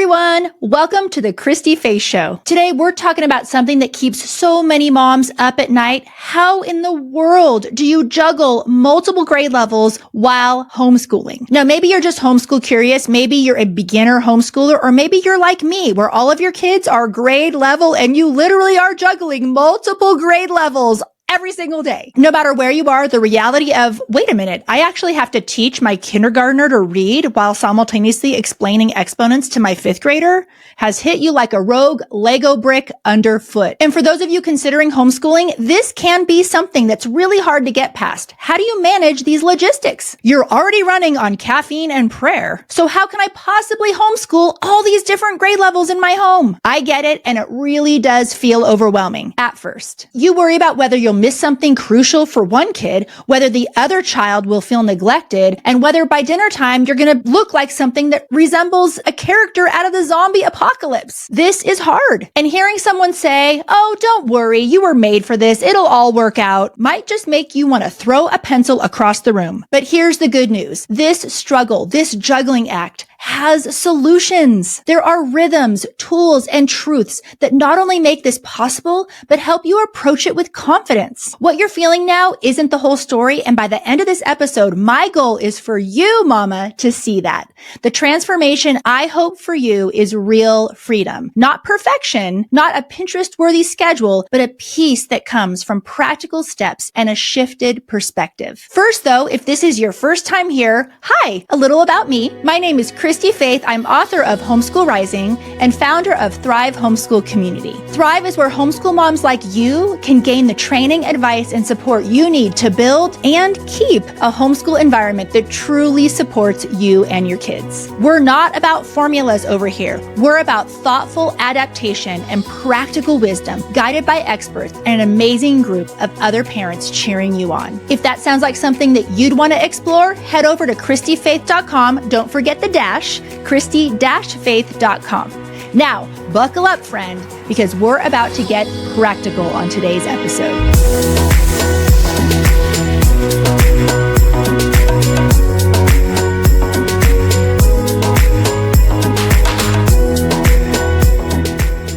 everyone. Welcome to the Christy Faith Show. Today, we're talking about something that keeps so many moms up at night. How in the world do you juggle multiple grade levels while homeschooling? Now, maybe you're just homeschool curious. Maybe you're a beginner homeschooler, or maybe you're like me, where all of your kids are grade level and you literally are juggling multiple grade levels every single day. No matter where you are, the reality of, wait a minute, I actually have to teach my kindergartner to read while simultaneously explaining exponents to my fifth grader has hit you like a rogue Lego brick underfoot. And for those of you considering homeschooling, this can be something that's really hard to get past. How do you manage these logistics? You're already running on caffeine and prayer. So how can I possibly homeschool all these different grade levels in my home? I get it, and it really does feel overwhelming at first. You worry about whether you'll miss something crucial for one kid, whether the other child will feel neglected, and whether by dinner time you're going to look like something that resembles a character out of the zombie apocalypse. This is hard. And hearing someone say, "Oh, don't worry, you were made for this, it'll all work out," might just make you want to throw a pencil across the room. But here's the good news. This struggle, this juggling act, has solutions. There are rhythms, tools, and truths that not only make this possible, but help you approach it with confidence. What you're feeling now isn't the whole story, and by the end of this episode, my goal is for you, mama, to see that. The transformation I hope for you is real freedom. Not perfection, not a Pinterest-worthy schedule, but a peace that comes from practical steps and a shifted perspective. First, though, if this is your first time here, hi, a little about me. My name is Christy Faith. I'm author of Homeschool Rising and founder of Thrive Homeschool Community. Thrive is where homeschool moms like you can gain the training, advice, and support you need to build and keep a homeschool environment that truly supports you and your kids. We're not about formulas over here. We're about thoughtful adaptation and practical wisdom guided by experts and an amazing group of other parents cheering you on. If that sounds like something that you'd want to explore, head over to ChristyFaith.com. Don't forget the dash, Christy-Faith.com. Now, buckle up, friend, because we're about to get practical on today's episode.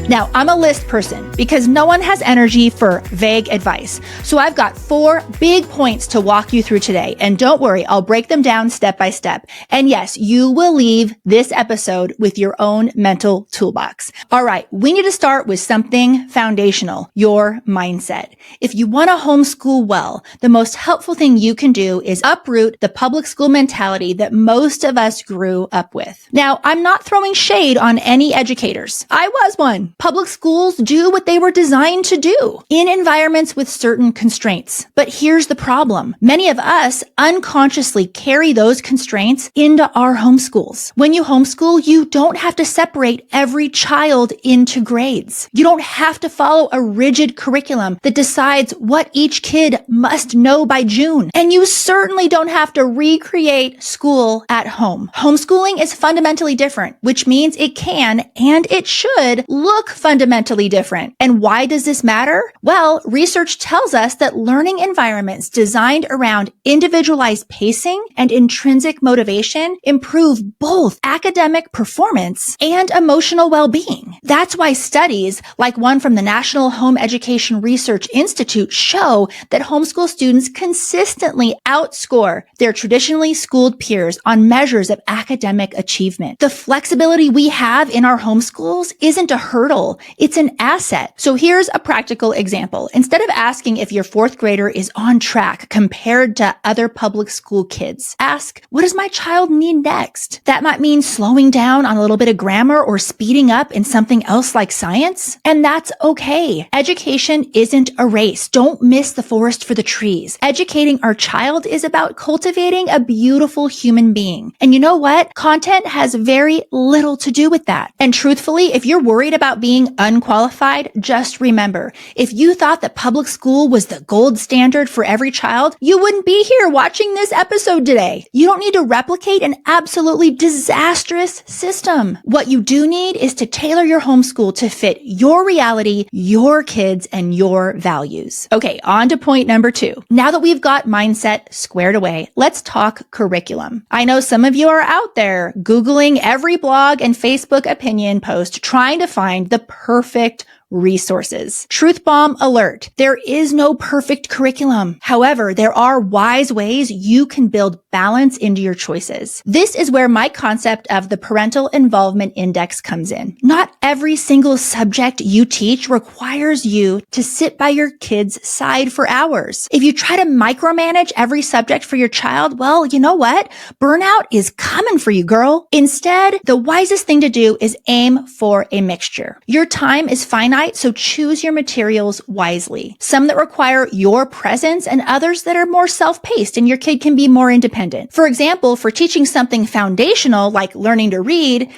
Now, I'm a list person because no one has energy for vague advice. So I've got 4 big points to walk you through today. And don't worry, I'll break them down step by step. And yes, you will leave this episode with your own mental toolbox. All right, we need to start with something foundational, your mindset. If you want to homeschool well, the most helpful thing you can do is uproot the public school mentality that most of us grew up with. Now, I'm not throwing shade on any educators. I was one. Public schools do what they were designed to do in environments with certain constraints. But here's the problem. Many of us unconsciously carry those constraints into our homeschools. When you homeschool, you don't have to separate every child into grades. You don't have to follow a rigid curriculum that decides what each kid must know by June. And you certainly don't have to recreate school at home. Homeschooling is fundamentally different, which means it can and it should look fundamentally different. And why does this matter? Well, research tells us that learning environments designed around individualized pacing and intrinsic motivation improve both academic performance and emotional well-being. That's why studies like one from the National Home Education Research Institute show that homeschool students consistently outscore their traditionally schooled peers on measures of academic achievement. The flexibility we have in our homeschools isn't a hurdle. It's an asset. So here's a practical example. Instead of asking if your 4th grader is on track compared to other public school kids, ask, what does my child need next? That might mean slowing down on a little bit of grammar or speeding up in something else like science. And that's okay. Education isn't a race. Don't miss the forest for the trees. Educating our child is about cultivating a beautiful human being. And you know what? Content has very little to do with that. And truthfully, if you're worried about being unqualified, just remember, if you thought that public school was the gold standard for every child, you wouldn't be here watching this episode today. You don't need to replicate an absolutely disastrous system. What you do need is to tailor your homeschool to fit your reality, your kids, and your values. Okay, on to point number 2. Now that we've got mindset squared away, let's talk curriculum. I know some of you are out there Googling every blog and Facebook opinion post trying to find the perfect resources. Truth bomb alert. There is no perfect curriculum. However, there are wise ways you can build balance into your choices. This is where my concept of the parental involvement index comes in. Not every single subject you teach requires you to sit by your kid's side for hours. If you try to micromanage every subject for your child, well, you know what? Burnout is coming for you, girl. Instead, the wisest thing to do is aim for a mixture. Your time is finite, so choose your materials wisely. Some that require your presence and others that are more self-paced and your kid can be more independent. For example, for teaching something foundational like learning to read,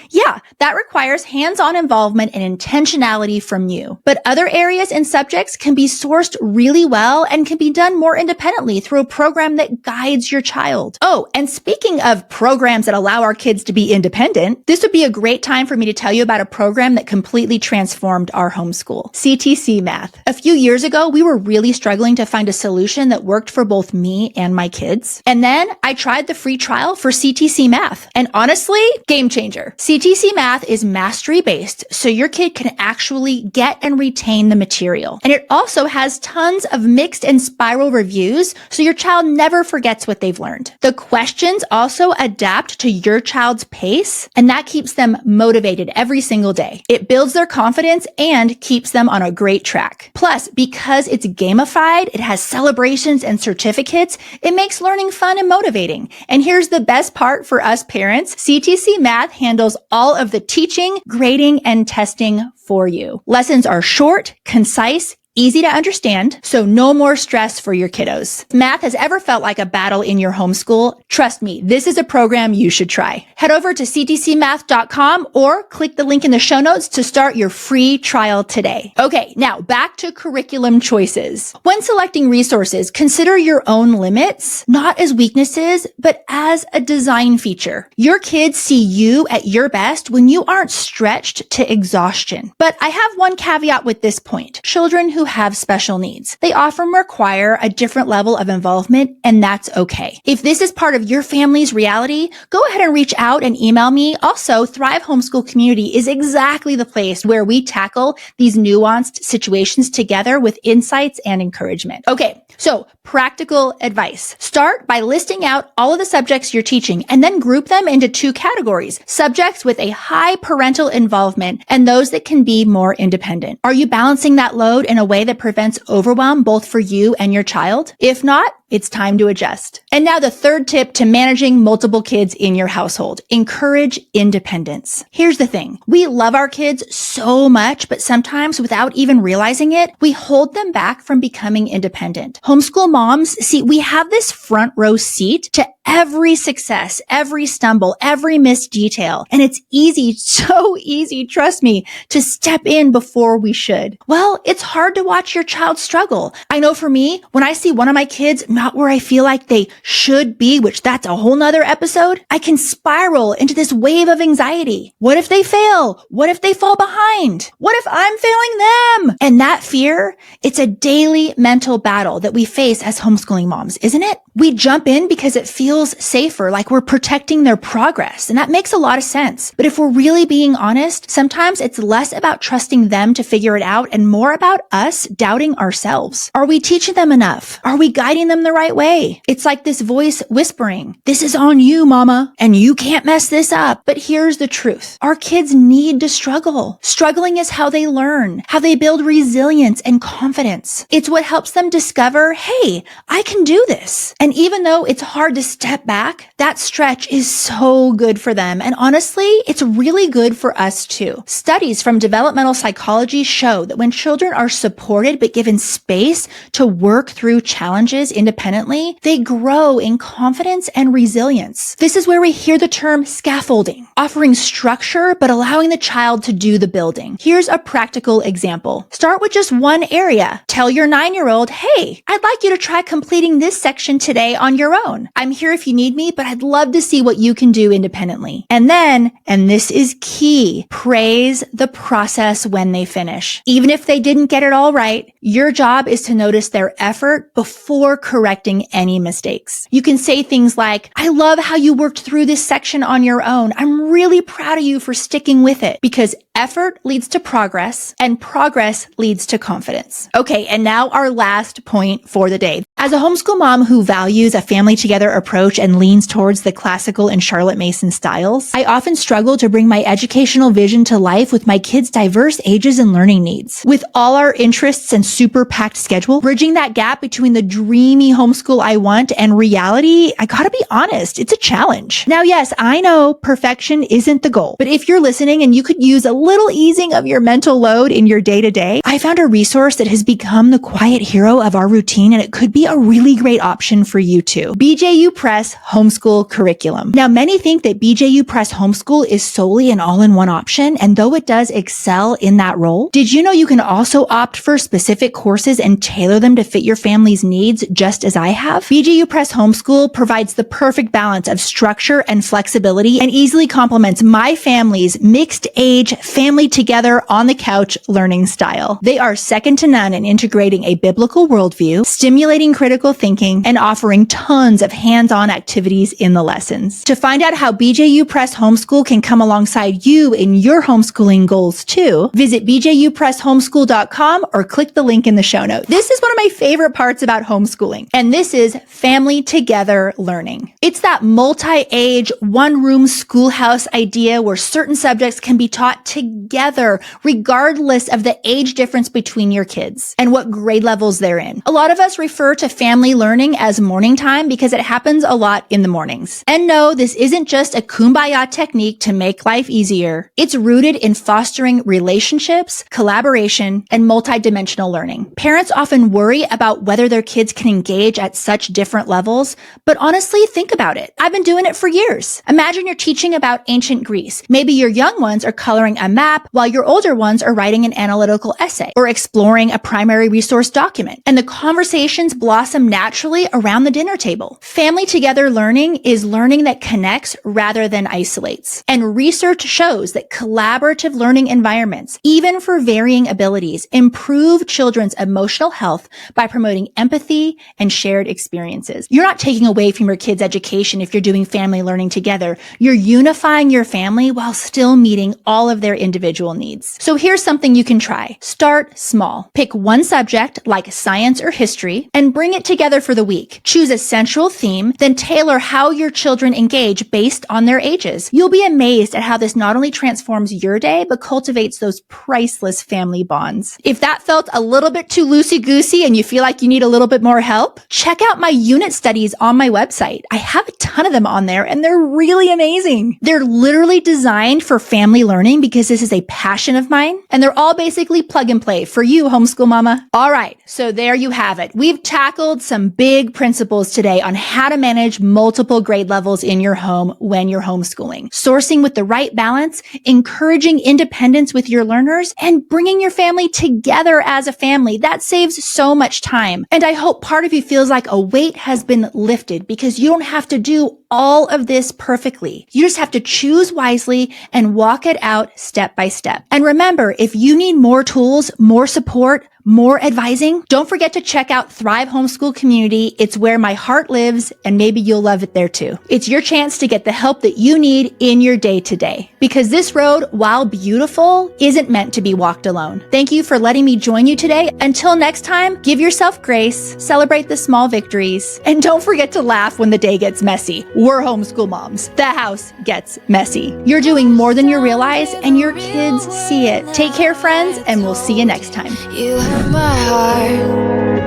that requires hands-on involvement and intentionality from you. But other areas and subjects can be sourced really well and can be done more independently through a program that guides your child. Oh, and speaking of programs that allow our kids to be independent, this would be a great time for me to tell you about a program that completely transformed our homeschool. CTC Math. A few years ago, we were really struggling to find a solution that worked for both me and my kids. And then I tried the free trial for CTC Math. And honestly, game changer. CTC Math is mastery based, so your kid can actually get and retain the material. And it also has tons of mixed and spiral reviews, so your child never forgets what they've learned. The questions also adapt to your child's pace, and that keeps them motivated every single day. It builds their confidence and keeps them on a great track. Plus, because it's gamified, it has celebrations and certificates, it makes learning fun and motivating. And here's the best part for us parents, CTC Math handles all of the teaching, grading, and testing for you. Lessons are short, concise, easy to understand, so no more stress for your kiddos. If math has ever felt like a battle in your homeschool, trust me, this is a program you should try. Head over to ctcmath.com or click the link in the show notes to start your free trial today. Okay, now back to curriculum choices. When selecting resources, consider your own limits, not as weaknesses, but as a design feature. Your kids see you at your best when you aren't stretched to exhaustion. But I have one caveat with this point. Children who have special needs, they often require a different level of involvement, and that's okay. If this is part of your family's reality, go ahead and reach out and email me. Also, Thrive Homeschool Community is exactly the place where we tackle these nuanced situations together with insights and encouragement. Okay, so practical advice. Start by listing out all of the subjects you're teaching and then group them into 2 categories: subjects with a high parental involvement and those that can be more independent. Are you balancing that load in a way that prevents overwhelm both for you and your child? If not, it's time to adjust. And now the third tip to managing multiple kids in your household: encourage independence. Here's the thing. We love our kids so much, but sometimes without even realizing it, we hold them back from becoming independent. Homeschool moms, see, we have this front row seat to every success, every stumble, every missed detail. And it's easy, so easy, trust me, to step in before we should. Well, it's hard to watch your child struggle. I know for me, when I see one of my kids not where I feel like they should be, which that's a whole nother episode, I can spiral into this wave of anxiety. What if they fail? What if they fall behind? What if I'm failing them? And that fear, it's a daily mental battle that we face as homeschooling moms, isn't it? We jump in because it feels safer, like we're protecting their progress. And that makes a lot of sense. But if we're really being honest, sometimes it's less about trusting them to figure it out and more about us doubting ourselves. Are we teaching them enough? Are we guiding them the right way? It's like this voice whispering, "This is on you, mama, and you can't mess this up." But here's the truth. Our kids need to struggle. Struggling is how they learn, how they build resilience and confidence. It's what helps them discover, hey, I can do this. And even though it's hard to step back, that stretch is so good for them. And honestly, it's really good for us too. Studies from developmental psychology show that when children are supported but given space to work through challenges independently, they grow in confidence and resilience. This is where we hear the term scaffolding, offering structure but allowing the child to do the building. Here's a practical example. Start with just one area. Tell your 9-year-old, hey, I'd like you to try completing this section today on your own. I'm here if you need me, but I'd love to see what you can do independently. And then, and this is key, praise the process when they finish. Even if they didn't get it all right, your job is to notice their effort before correcting any mistakes. You can say things like, I love how you worked through this section on your own. I'm really proud of you for sticking with it, because effort leads to progress and progress leads to confidence. Okay, and now our last point for the day. As a homeschool mom who values a family together approach and leans towards the classical and Charlotte Mason styles, I often struggle to bring my educational vision to life with my kids' diverse ages and learning needs. With all our interests and super packed schedule, bridging that gap between the dreamy homeschool I want and reality, I gotta be honest, it's a challenge. Now, yes, I know perfection isn't the goal, but if you're listening and you could use a little easing of your mental load in your day-to-day, I found a resource that has become the quiet hero of our routine, and it could be a really great option for you too. BJU Press Homeschool Curriculum. Now, many think that BJU Press Homeschool is solely an all-in-one option, and though it does excel in that role, did you know you can also opt for specific courses and tailor them to fit your family's needs, just as I have? BJU Press Homeschool provides the perfect balance of structure and flexibility and easily complements my family's mixed age, family together on the couch learning style. They are second to none in integrating a biblical worldview, stimulating critical thinking, and offering tons of hands-on activities in the lessons. To find out how BJU Press Homeschool can come alongside you in your homeschooling goals too, visit bjupresshomeschool.com or click the link in the show notes. This is one of my favorite parts about homeschooling, and this is family together learning. It's that multi-age, one-room schoolhouse idea where certain subjects can be taught together, regardless of the age difference between your kids and what grade levels they're in. A lot of us refer to family learning as morning time because it happens a lot in the mornings. And no, this isn't just a kumbaya technique to make life easier. It's rooted in fostering relationships, collaboration, and multidimensional learning. Parents often worry about whether their kids can engage at such different levels, but honestly, think about it. I've been doing it for years. Imagine you're teaching about ancient Greece. Maybe your young ones are coloring a map while your older ones are writing an analytical essay or exploring a primary resource document. And the conversations blossom naturally around the dinner table. Family together learning is learning that connects rather than isolates. And research shows that collaborative learning environments, even for varying abilities, improve children's emotional health by promoting empathy and shared experiences. You're not taking away from your kids' education if you're doing family learning together. You're unifying your family while still meeting all of their individual needs. So here's something you can try. Start small. Pick one subject like science or history and bring it together for the week. Choose a central theme, then tailor how your children engage based on their ages. You'll be amazed at how this not only transforms your day, but cultivates those priceless family bonds. If that felt a little bit too loosey-goosey and you feel like you need a little bit more help, check out my unit studies on my website. I have a ton of them on there and they're really amazing. They're literally designed for family learning because this is a passion of mine, and they're all basically plug and play for you, homeschool mama. All right, so there you have it. We've tackled some big principles today on how to manage multiple grade levels in your home when you're homeschooling. Sourcing with the right balance, encouraging independence with your learners, and bringing your family together as a family. That saves so much time. And I hope part of you feels like a weight has been lifted because you don't have to do all of this perfectly. You just have to choose wisely and walk it out step by step. And remember, if you need more tools, more support, more advising, don't forget to check out Thrive Homeschool Community. It's where my heart lives, and maybe you'll love it there too. It's your chance to get the help that you need in your day to day, because this road, while beautiful, isn't meant to be walked alone. Thank you for letting me join you today. Until next time, give yourself grace, celebrate the small victories, and don't forget to laugh when the day gets messy. We're homeschool moms. The house gets messy. You're doing more than you realize, and your kids see it. Take care, friends, and we'll see you next time. You have my heart.